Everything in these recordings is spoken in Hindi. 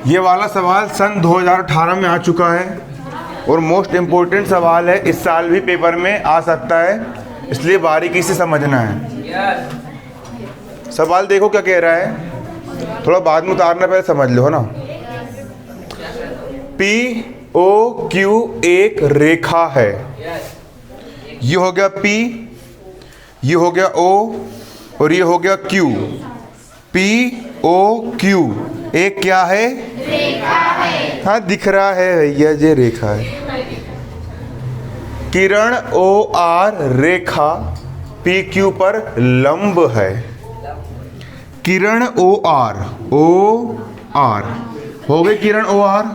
ये वाला सवाल सन 2018 में आ चुका है और मोस्ट इम्पोर्टेंट सवाल है, इस साल भी पेपर में आ सकता है, इसलिए बारीकी से समझना है। सवाल देखो क्या कह रहा है, थोड़ा बाद में उतारना, पहले समझ लो, है ना। POQ एक रेखा है। ये हो गया P, ये हो गया O और ये हो गया Q। POQ एक क्या है? रेखा है। हाँ दिख रहा है भैया, ये रेखा है। किरण OR रेखा PQ पर लंब है। किरण OR हो गई किरण OR।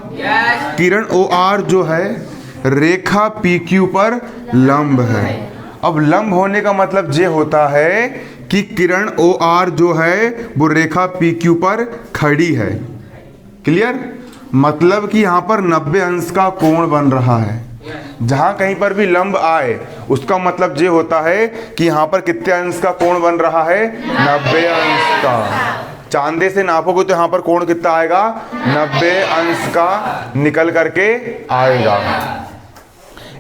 किरण OR जो है रेखा PQ पर लंब है। अब लंब होने का मतलब ये होता है कि किरण OR जो है वो रेखा PQ पर खड़ी है। क्लियर? मतलब कि यहाँ पर 90 अंश का कोण बन रहा है। जहाँ कहीं पर भी लंब आए उसका मतलब ये होता है कि यहाँ पर कितने अंश का कोण बन रहा है? 90 अंश का। चांदे से नापोगे तो यहाँ पर कोण कितना आएगा? 90 अंश का निकल करके आएगा।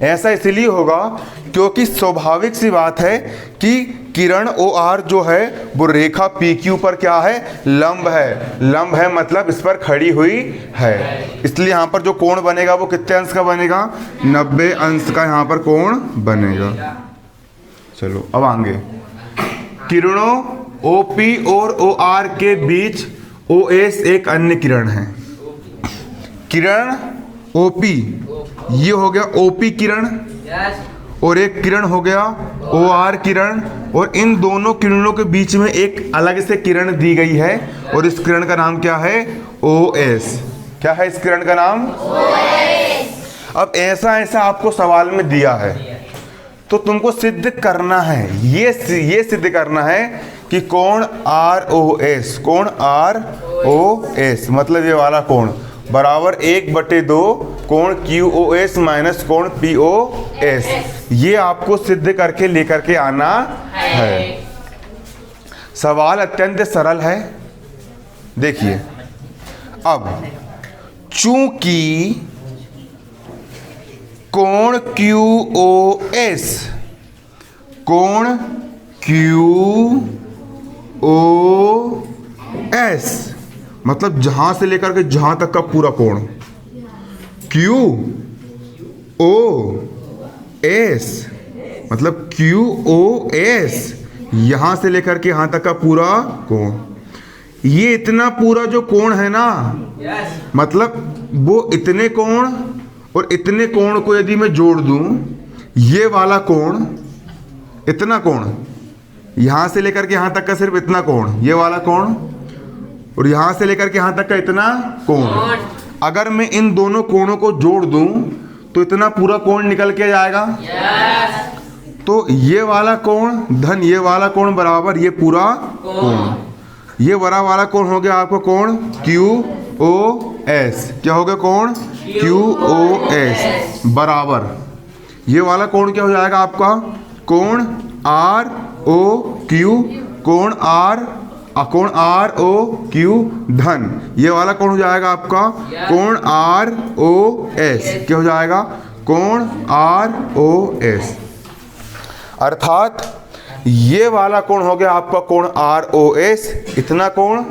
ऐसा इसलिए होगा क्योंकि स्वाभाविक सी बात है कि किरण OR जो है वो रेखा PQ पर क्या है? लंब है। लंब है मतलब इस पर खड़ी हुई है, इसलिए यहाँ पर जो कोण बनेगा वो कितने अंश का बनेगा? 90 अंश का यहाँ पर कोण बनेगा। चलो अब आगे। किरणों OP और OR के बीच OS एक अन्य किरण है। किरण OP, ये हो गया OP किरण, और एक किरण हो गया OR किरण, और इन दोनों किरणों के बीच में एक अलग से किरण दी गई है और इस किरण का नाम क्या है? OS। क्या है इस किरण का नाम? OS। अब ऐसा आपको सवाल में दिया है तो तुमको सिद्ध करना है, ये सिद्ध करना है कि कोण ROS, कोण ROS मतलब ये वाला कोण बराबर 1/2 कोण QOS माइनस कोण POS। ये आपको सिद्ध करके लेकर के आना है। सवाल अत्यंत सरल है। देखिए, अब चूंकि कोण QOS, कोण QOS मतलब जहां से लेकर के जहां तक का पूरा कोण, QOS मतलब QOS यहां से लेकर के यहां तक का पूरा कोण, ये इतना पूरा जो कोण है ना, मतलब वो इतने कोण और इतने कोण को यदि मैं जोड़ दूं, ये वाला कोण, इतना कोण, यहां से लेकर के यहां तक का सिर्फ इतना कोण, ये वाला कोण, और यहां से लेकर के यहां तक का इतना कोण, अगर मैं इन दोनों कोणों को जोड़ दूं तो इतना पूरा कोण निकल के जाएगा। तो ये वाला कोण धन ये वाला कोण बराबर ये पूरा कोण, ये बड़ा वाला कोण हो गया आपका कोण QOS। क्या हो गया? कोण QOS बराबर ये वाला कोण क्या हो जाएगा आपका? कोण ROQ, कोण ROQ धन ये वाला कोण हो जाएगा आपका कोण ROS। क्या हो जाएगा? कोण ROS। अर्थात ये वाला कोण हो गया आपका कोण ROS, इतना कोण,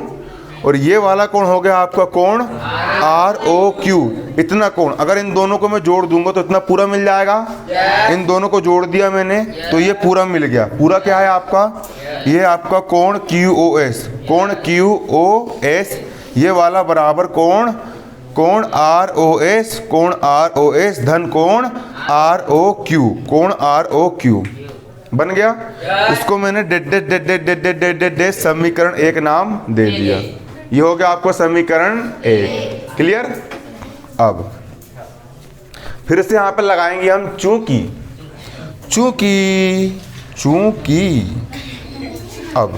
और ये वाला कोण हो गया आपका कोण ROQ, इतना कोण। अगर इन दोनों को मैं जोड़ दूंगा तो इतना पूरा मिल जाएगा। इन दोनों को जोड़ दिया मैंने तो ये पूरा मिल गया। पूरा क्या है आपका? ये आपका कोण QOS, कोण QOS ये वाला बराबर कोण ROS, कोण ROS धन कोण ROQ, कोण ROQ बन गया। इसको मैंने डे समीकरण 1 नाम दे दिया। ये हो गया आपको समीकरण 1। क्लियर? अब फिर से यहां पर लगाएंगे हम चूंकि अब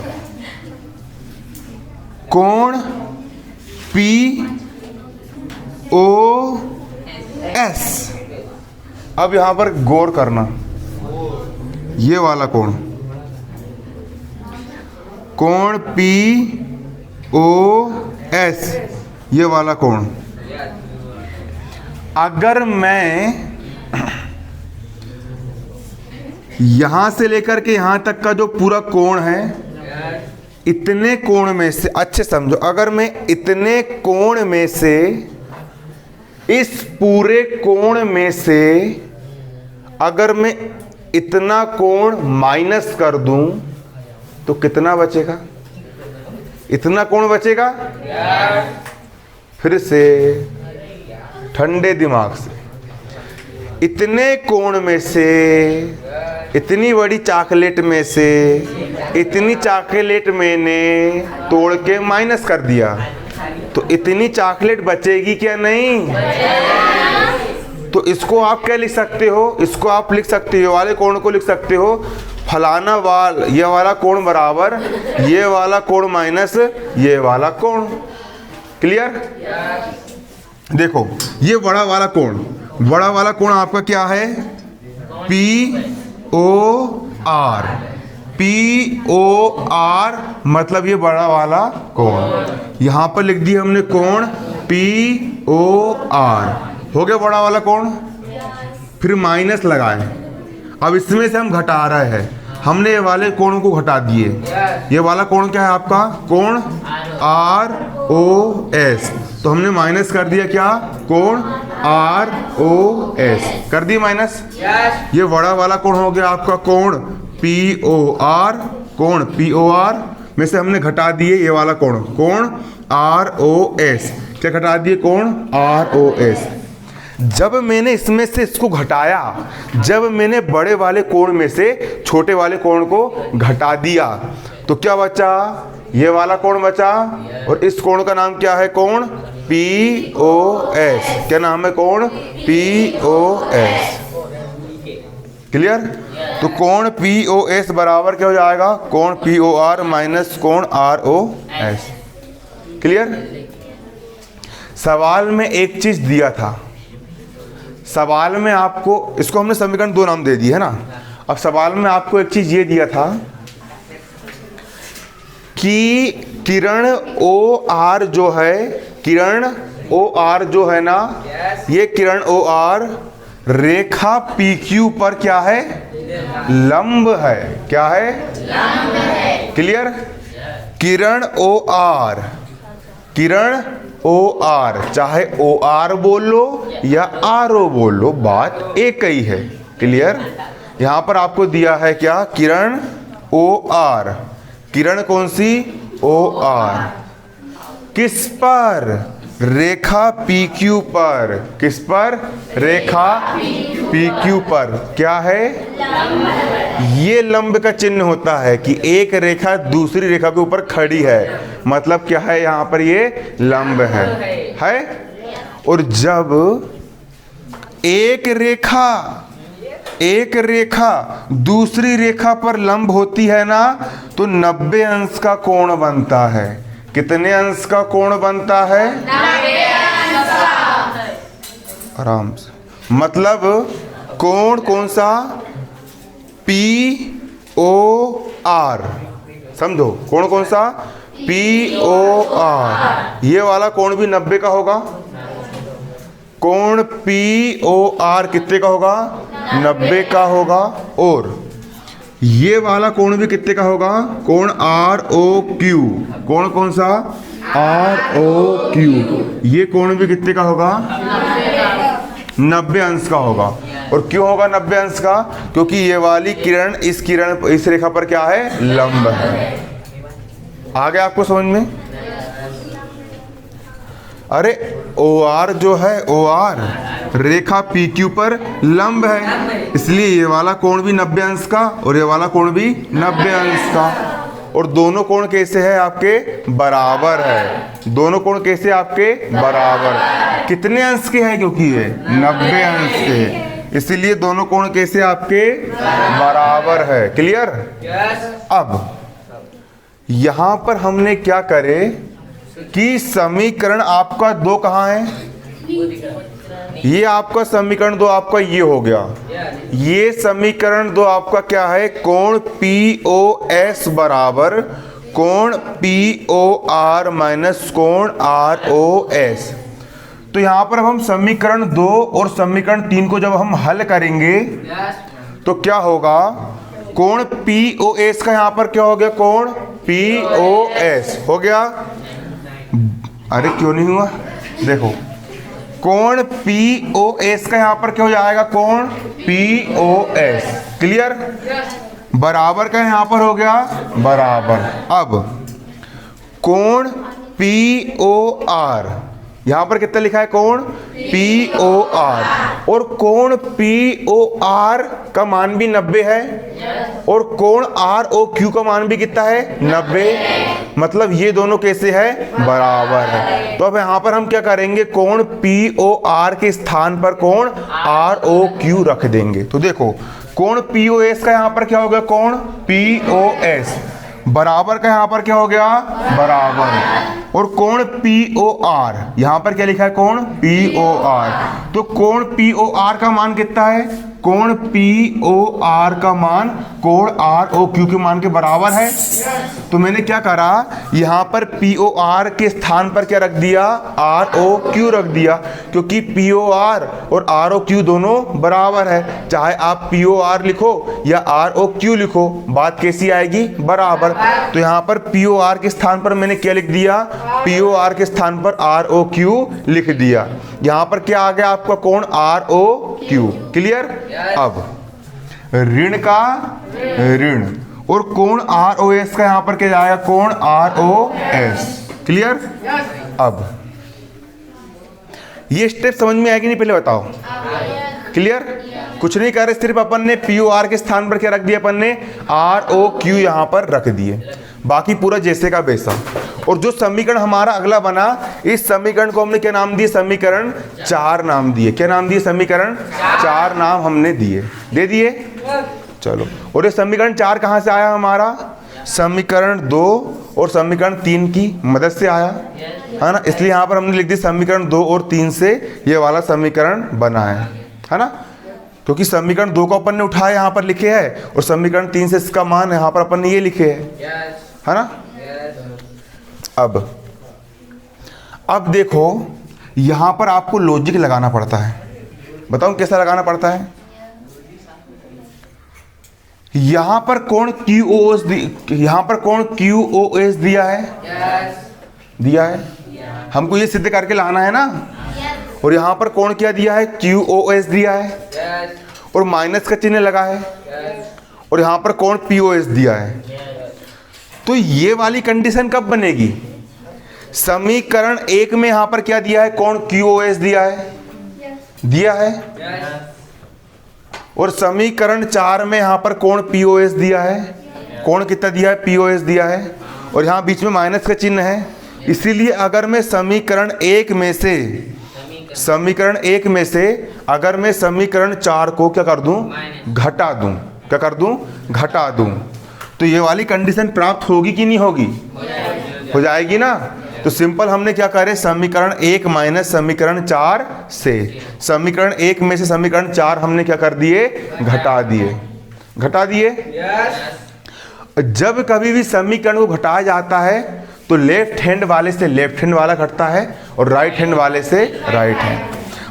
कोण POS, अब यहां पर गौर करना, ये वाला कोण POS ओ एस, ये वाला कोण। अगर मैं यहां से लेकर के यहां तक का जो पूरा कोण है, इतने कोण में से, अच्छे समझो, अगर मैं इतने कोण में से, इस पूरे कोण में से अगर मैं इतना कोण माइनस कर दूं तो कितना बचेगा? इतना कोण बचेगा। फिर से ठंडे दिमाग से, इतने कोण में से, इतनी बड़ी चॉकलेट में से इतनी चॉकलेट मैंने तोड़ के माइनस कर दिया, तो इतनी चॉकलेट बचेगी क्या? नहीं। तो इसको आप क्या लिख सकते हो? इसको आप लिख सकते हो, वाले कोण को लिख सकते हो, फलाना वाल, ये वाला कोण बराबर ये वाला कोण माइनस ये वाला कोण। क्लियर? देखो ये बड़ा वाला कोण, बड़ा वाला कोण आपका क्या है? P O R. P O R मतलब ये बड़ा वाला कोण। यहां पर लिख दिया हमने कोण पी ओ आर, हो गया बड़ा वाला कोण। फिर माइनस लगाएं, अब इसमें से हम घटा रहे हैं, हमने ये वाले कोण को घटा दिए। ये वाला कोण क्या है आपका? कोण आर ओ एस, तो हमने माइनस कर दिया क्या? कोण आर ओ एस कर दिया माइनस। ये बड़ा वाला कोण हो गया आपका कोण पी ओ आर, कोण पी ओ आर में से हमने घटा दिए ये वाला कोण, कोण आर ओ एस। क्या घटा दिए? कोण आर ओ एस। जब मैंने इसमें से इसको घटाया, जब मैंने बड़े वाले कोण में से छोटे वाले कोण को घटा दिया, तो क्या बचा? ये वाला कोण बचा, और इस कोण का नाम क्या है? कोण पी ओ एस। क्या नाम है? कोण पी ओ एस। क्लियर? तो कोण पी ओ एस बराबर क्या हो जाएगा? कोण पी ओ आर माइनस कोण आर ओ एस। क्लियर? सवाल में एक चीज दिया था, सवाल में आपको, इसको हमने समीकरण 2 नाम दे दिए है ना। अब सवाल में आपको एक चीज ये दिया था कि किरण ओ आर जो है, किरण ओ आर जो है ना, ये किरण ओ आर रेखा पी क्यू पर क्या है? लंब है। क्या है? लंब है। क्लियर? किरण ओ आर, किरण ओ आर, चाहे ओ आर बोल लो या आर ओ बोल लो, बात एक ही है। क्लियर? यहां पर आपको दिया है क्या? किरण ओ आर। किरण कौन सी? O R. किस पर? रेखा पी क्यू पर। किस पर? रेखा पी क्यू पर। क्या है? ये लंब का चिन्ह होता है कि एक रेखा दूसरी रेखा के ऊपर खड़ी है, मतलब क्या है? यहाँ पर ये लंब है। और जब एक रेखा दूसरी रेखा पर लंब होती है ना, तो 90 अंश का कोण बनता है। कितने अंश का कोण बनता है? 90 अंश का। आराम से, मतलब कोण कौन सा? P O R. समझो, कोण कौन सा? P O R. ये वाला कोण भी 90 का होगा। कोण पी ओ आर कितने का होगा? 90 का होगा। और ये वाला कोण भी कितने का होगा? कोण आर ओ क्यू। कोण कौन सा? R O Q. ये कोण भी कितने का होगा? 90 अंश का होगा। और क्यों होगा 90 अंश का? क्योंकि ये वाली किरण इस रेखा पर क्या है? लंब है। आ गया आपको समझ में? अरे ओ आर जो है, ओ आर रेखा पी क्यू पर लंब है, इसलिए ये वाला कोण भी 90 अंश का और ये वाला कोण भी 90 अंश का। और दोनों कोण कैसे है आपके? बराबर है। दोनों कोण कैसे आपके? बराबर। कितने अंश के हैं? क्योंकि ये 90 अंश के हैं, इसीलिए दोनों कोण कैसे आपके? बराबर है। क्लियर? अब यहां पर हमने क्या करे कि समीकरण आपका 2 कहाँ है? ये आपका समीकरण 2 आपका ये हो गया। ये समीकरण 2 आपका क्या है? कोण पी ओ एस बराबर कोण POR माइनस कोण ROS। तो यहां पर अब हम समीकरण 2 और समीकरण 3 को जब हम हल करेंगे तो क्या होगा, कोण POS का यहां पर क्या हो गया, कोण POS हो गया। अरे क्यों नहीं हुआ, देखो कोण POS का यहां पर क्या हो जाएगा, कोण POS। क्लियर, बराबर का यहां पर हो गया बराबर। अब कोण POR यहां पर कितना लिखा है, कोण POR, और कोण POR का मान भी 90 है और कोण ROQ का मान भी कितना है, 90। मतलब ये दोनों कैसे है, बराबर है। तो अब यहां पर हम क्या करेंगे, कोण POR के स्थान पर कोण ROQ रख देंगे। तो देखो कोण POS का यहां पर क्या हो गया, कोण POS, बराबर का यहां पर क्या हो गया, बराबर, और कोण POR यहां पर क्या लिखा है, कोण POR। तो कोण POR का मान कितना है, कोण POR का मान कोण ROQ के मान के बराबर है। तो मैंने क्या करा, यहां पर POR के स्थान पर क्या रख दिया, ROQ रख दिया, क्योंकि POR और ROQ दोनों बराबर है। चाहे आप POR लिखो या ROQ लिखो, बात कैसी आएगी, बराबर। तो यहां पर POR के स्थान पर मैंने क्या लिख दिया, POR के स्थान पर ROQ लिख दिया। यहां पर क्या आ गया आपका, कोण ROQ। क्लियर। अब ऋण का ऋण और कोण ROS का यहां पर क्या जाएगा, कोण ROS। क्लियर। अब ये स्टेप समझ में आएगी नहीं, पहले बताओ। क्लियर, कुछ नहीं कर रहे, सिर्फ अपन ने POR के स्थान पर क्या रख दिया, अपन ने ROQ यहां पर रख दिए, बाकी पूरा जैसे का वैसा। और जो समीकरण हमारा अगला बना, इस समीकरण को हमने क्या नाम दिए, समीकरण 4 नाम दिए। क्या नाम दिए, समीकरण 4 नाम हमने दिए, दे दिए। चलो, और ये समीकरण 4 कहां से आया हमारा, समीकरण 2 और समीकरण 3 की मदद से आया है ना। इसलिए यहां पर हमने लिख दिया समीकरण 2 और 3 से ये वाला समीकरण बना है ना, क्योंकि समीकरण 2 को अपन ने उठाया यहां पर लिखे है और समीकरण 3 से इसका मान यहां पर अपन ने ये लिखे है ना। अब देखो यहां पर आपको लॉजिक लगाना पड़ता है। बताऊं कैसा लगाना पड़ता है। यहां पर कोण QoS दिया है, दिया है, हमको ये सिद्ध करके लाना है ना। और यहां पर कोण क्या दिया है, QoS दिया है और माइनस का चिन्ह लगा है, और यहां पर कोण POS दिया है। तो ये वाली कंडीशन कब बनेगी, समीकरण 1 में यहां पर क्या दिया है, कोण QoS दिया है, दिया है, और समीकरण 4 में यहां पर कोण POS दिया है, कोण कितना दिया है, POS दिया है, और यहां बीच में माइनस का चिन्ह है। इसीलिए अगर मैं समीकरण 1 में से अगर मैं समीकरण 4 को क्या कर दूं, घटा दूं, क्या कर दूं, घटा दूं, तो ये वाली कंडीशन प्राप्त होगी कि नहीं होगी, हो जाएगी ना। तो सिंपल हमने क्या करे, समीकरण 1 माइनस समीकरण 4 से, समीकरण 1 में से समीकरण 4 हमने क्या कर दिए, घटा दिए, घटा दिए। जब कभी भी समीकरण को घटाया जाता है तो लेफ्ट हैंड वाले से लेफ्ट हैंड वाला घटता है और राइट हैंड वाले से राइट हैंड।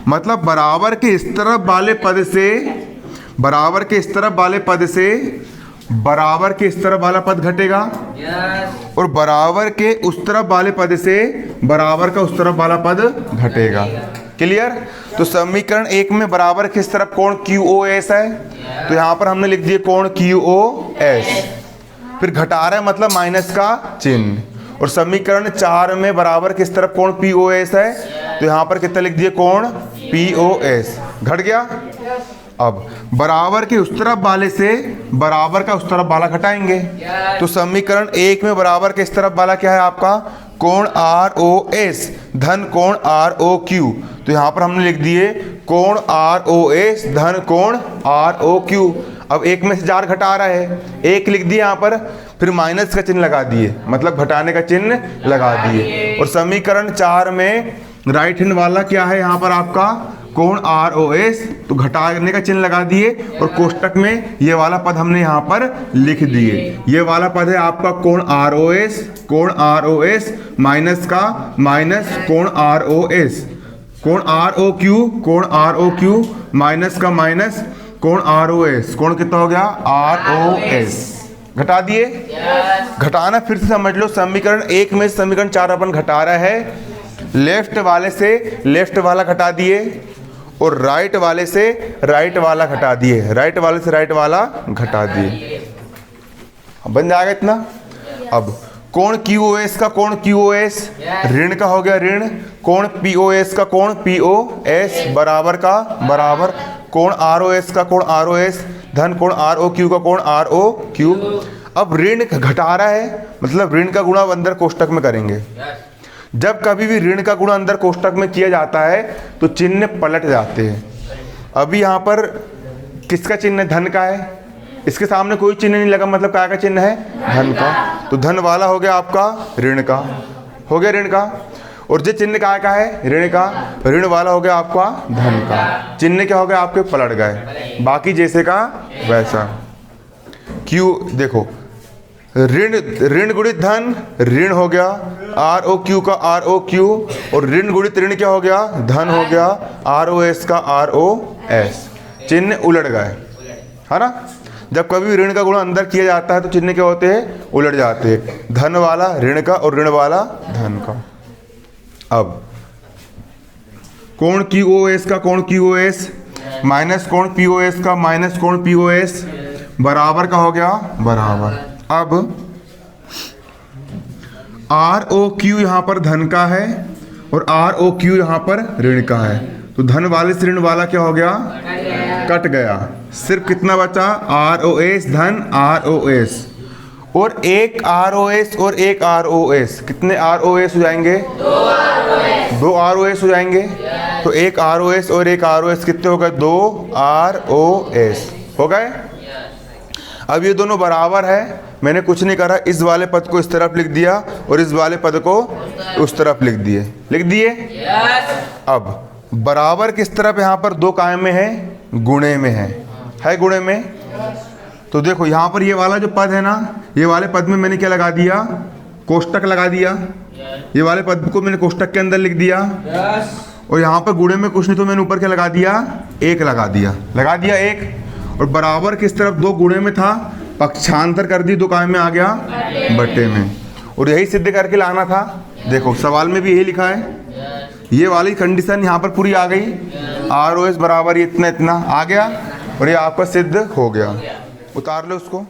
मतलब बराबर के इस तरफ वाले पद से बराबर के इस तरफ वाले पद से बराबर के इस तरफ वाला पद घटेगा, और बराबर के उस तरफ वाले पद से बराबर का उस तरफ वाला पद घटेगा। क्लियर। तो समीकरण 1 में बराबर के इस तरफ कोण QoS है, तो यहां पर हमने लिख दिया कोण QoS, फिर घटा रहे मतलब माइनस का चिन्ह। और समीकरण 4 में बराबर किस तरफ कोण POS है, तो यहां पर कितना लिख दिए, कोण POS, घट गया। अब बराबर के उस तरफ वाले से बराबर का उस तरफ वाला घटाएंगे, तो समीकरण 1 में बराबर के इस तरफ वाला क्या है आपका, कोण ROS धन कोण ROQ, तो यहां पर हमने लिख दिए कोण ROS धन कोण ROQ। अब 1 में से 4 घटा रहा है, 1 लिख दिए यहां पर, फिर माइनस का चिन्ह लगा दिए, मतलब घटाने का चिन्ह लगा दिए। और समीकरण 4 में राइट हैंड वाला क्या है यहाँ पर आपका, कोण ROS, तो घटाने का चिन्ह लगा दिए और कोष्टक में ये वाला पद हमने यहाँ पर लिख दिए। ये वाला पद है आपका कोण ROS माइनस का माइनस कोण ROS, कोण ROQ माइनस का माइनस कोण ROS, कोण कितना हो गया ROS। घटा दिए। घटाना फिर से समझ लो, समीकरण 1 में समीकरण 4 अपन घटा रहा है। लेफ्ट वाले से लेफ्ट वाला घटा दिए और राइट वाले से राइट वाला घटा दिए, राइट वाले से राइट वाला घटा दिए। बन जाएगा इतना। अब कोण QoS का कोण QoS ऋण का हो गया ऋण, कोण POS का कोण POS बराबर का बराबर, कोण ROS का कोण ROS धन कोण ROQ का कोण ROQ। अब ऋण घटा रहा है मतलब ऋण का गुणा अंदर कोष्टक में करेंगे। जब कभी भी ऋण का गुणा अंदर कोष्टक में किया जाता है तो चिन्ह पलट जाते हैं। अभी यहाँ पर किसका चिन्ह है? धन का है। इसके सामने कोई चिन्ह नहीं लगा, मतलब क्या का चिन्ह है? धन का। तो धन वाला हो गया आपका ऋण का, हो गया ऋण का। और जो चिन्ह क्या का है? ऋण का। ऋण वाला हो गया आपका धन का। चिन्ह क्या हो गया? आपके पलट गए, बाकी जैसे का वैसा। क्यू देखो, ऋण गुणित धन ऋण हो गया, ROQ का ROQ, और ऋण गुणित ऋण क्या हो गया? धन हो गया, ROS का ROS। चिन्ह उलट गए, है ना। जब कभी ऋण का गुणा अंदर किया जाता है तो चिन्ह क्या होते हैं? उलट जाते हैं। धन वाला ऋण का और ऋण वाला धन का। अब कोण QoS का कोण QoS माइनस कोण POS का माइनस कोण POS बराबर का हो गया बराबर। अब ROQ यहाँ पर धन का है और ROQ यहाँ पर ऋण का है, तो धन वाले से ऋण वाला क्या हो गया? कट गया। सिर्फ कितना बचा? ROS धन ROS, और एक ROS और एक ROS। कितने ROS हो जाएंगे? 2 ROS हो जाएंगे। तो एक ROS और एक ROS कितने हो गए? 2 ROS हो गए। अब ये दोनों बराबर है, मैंने कुछ नहीं करा, इस वाले पद को इस तरफ लिख दिया और इस वाले पद को उस तरफ लिख दिए। अब बराबर किस तरफ? यहाँ पर 2 काय में है? गुणे में है गुणे में। तो देखो यहाँ पर ये वाला जो पद है ना, ये वाले पद में मैंने क्या लगा दिया? कोष्टक लगा दिया। ये वाले पद को मैंने कोष्टक के अंदर लिख दिया। और यहाँ पर गुणे में कुछ नहीं तो मैंने ऊपर क्या लगा दिया? 1 लगा दिया 1। और बराबर किस तरफ? 2 गुणे में था, पक्षांतर कर दी, 2 काय में आ गया बट्टे में। और यही सिद्ध करके लाना था। देखो सवाल में भी यही लिखा है, ये वाली कंडीशन यहाँ पर पूरी आ गई। ROS बराबर इतना इतना आ गया और ये आपका सिद्ध हो गया। उतार लो उसको।